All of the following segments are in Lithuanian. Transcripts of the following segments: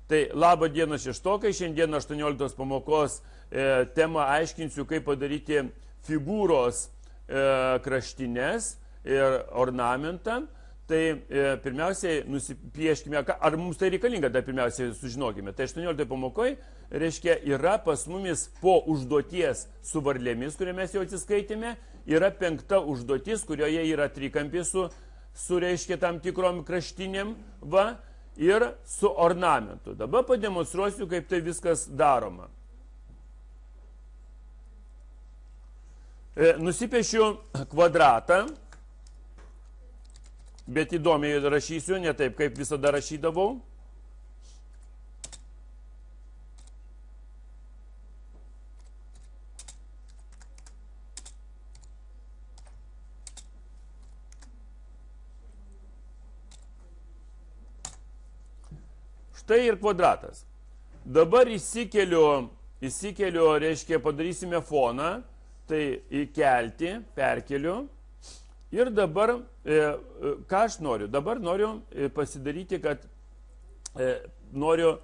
Tai labą dieną šeštokai, šiandien 18 pamokos temą aiškinsiu, kaip padaryti figūros kraštinės ir ornamentą. Tai pirmiausiai nusipieškime, ar mums tai reikalinga, dar pirmiausiai sužinokime. Tai 18 pamokoje, reiškia, yra pas mumis po užduoties su varlėmis, kurią mes jau atsiskaitėme, yra 5 užduotis, kurioje yra trikampis su reiškia tam tikrom kraštinėm, va, ir su ornamentu. Dabar pademonstruosiu, kaip tai viskas daroma. Nusipiešiu kvadratą, bet įdomiai rašysiu, ne taip, kaip visada rašydavau. Štai ir kvadratas. Dabar įsikeliu, reiškia, padarysime foną, tai įkelti, perkeliu. Ir dabar, ką aš noriu? Dabar noriu pasidaryti, kad noriu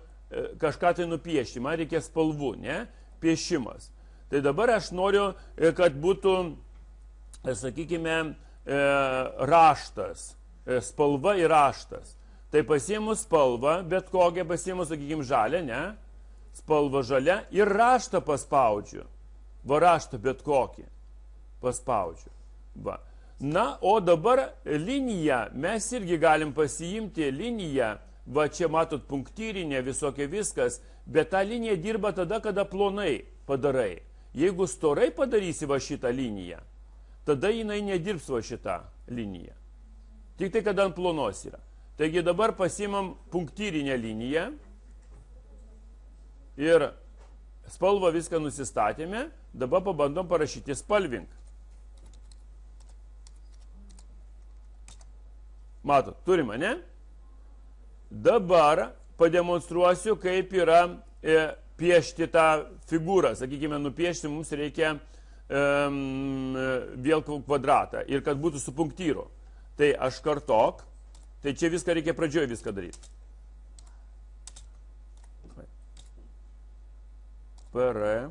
kažką tai nupiešti. Man reikia spalvų, ne? Piešimas. Tai dabar aš noriu, kad būtų, sakykime, raštas. Spalva ir raštas. Tai pasiimu spalvą, bet kokią pasiimu, sakykime, žalę, ne? Spalva žalia ir raštą paspaudžiu. Va raštą bet kokį paspaudžiu. Va. Na, o dabar liniją, mes irgi galim pasiimti liniją, va čia matot punktyrinė, visokia viskas, bet ta linija dirba tada, kada plonai padarai. Jeigu storai padarysi va šitą liniją, tada jinai nedirbs va šitą liniją. Tik tai, kada ant plonos yra. Taigi dabar pasimam punktyrinę liniją ir spalvą viską nusistatėme, dabar pabandom parašyti spalvink. Matot, turime, ne? Dabar pademonstruosiu, kaip yra piešti tą figūrą. Sakykime, nupiešti mums reikia vėl kvadratą ir kad būtų su punktyru. Tai aš kartok, tai čia viską reikia pradžioje viską daryti. PR.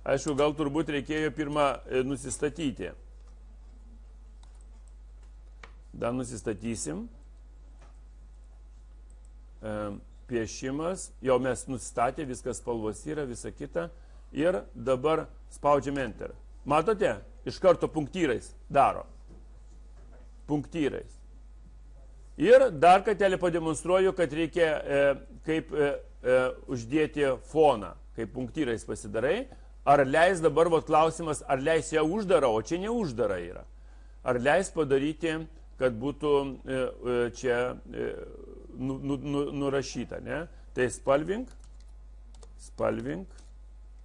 Aišku, gal turbūt reikėjo pirmą nusistatyti. Dar nusistatysim. Piešimas. Jau mes nusistatė, viskas spalvos yra, visa kita. Ir dabar spaudžiam Enter. Matote? Iš karto punktyrais daro. Punktyrais. Ir dar kartelį pademonstruoju, kad reikia kaip uždėti foną. Kaip punktyrais pasidarai. Ar leis dabar, vat klausimas, ar leis ją uždarą, o čia neuždara yra. Ar leis padaryti, kad būtų čia nurašyta, ne? Tai spalvink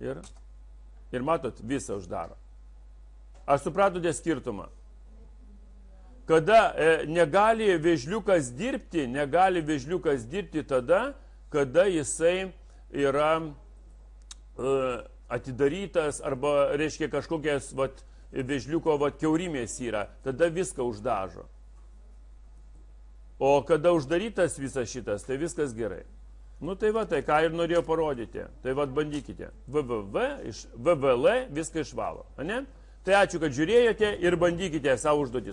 ir matot, visą uždaro. Ar supratote skirtumą? Kada negali vėžliukas dirbti tada, kada jisai yra atidarytas arba, reiškia, kažkokias vėžliuko kiaurimės yra, tada viską uždažo. O kada uždarytas visas šitas, tai viskas gerai. Nu tai va, tai ką ir norėjau parodyti. Tai va, bandykite. VVL viską išvalo. Ne? Tai ačiū, kad žiūrėjote ir bandykite savo užduotis.